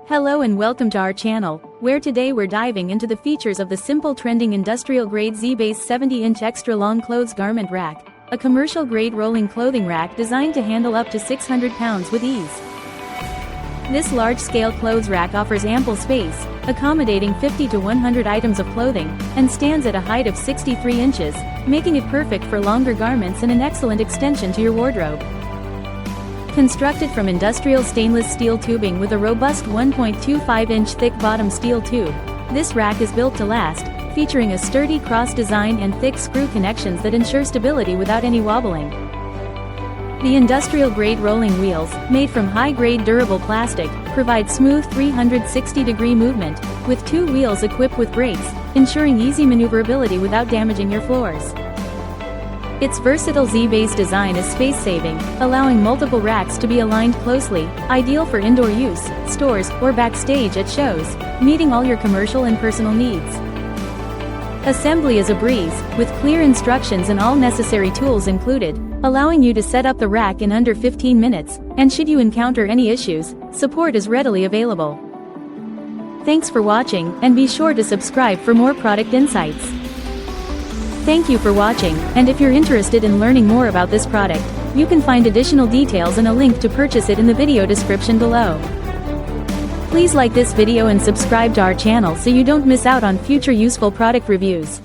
Hello and welcome to our channel, where today we're diving into the features of the simple trending industrial-grade Z-Base 70-inch extra-long clothes garment rack, a commercial-grade rolling clothing rack designed to handle up to 600 pounds with ease. This large-scale clothes rack offers ample space, accommodating 50 to 100 items of clothing, and stands at a height of 63 inches, making it perfect for longer garments and an excellent extension to your wardrobe. Constructed from industrial stainless steel tubing with a robust 1.25-inch thick bottom steel tube, this rack is built to last, featuring a sturdy cross design and thick screw connections that ensure stability without any wobbling. The industrial-grade rolling wheels, made from high-grade durable plastic, provide smooth 360-degree movement, with two wheels equipped with brakes, ensuring easy maneuverability without damaging your floors. Its versatile Z-Base design is space-saving, allowing multiple racks to be aligned closely, ideal for indoor use, stores, or backstage at shows, meeting all your commercial and personal needs. Assembly is a breeze, with clear instructions and all necessary tools included, allowing you to set up the rack in under 15 minutes, and should you encounter any issues, support is readily available. Thanks for watching, and be sure to subscribe for more product insights. Thank you for watching, and if you're interested in learning more about this product, you can find additional details and a link to purchase it in the video description below. Please like this video and subscribe to our channel so you don't miss out on future useful product reviews.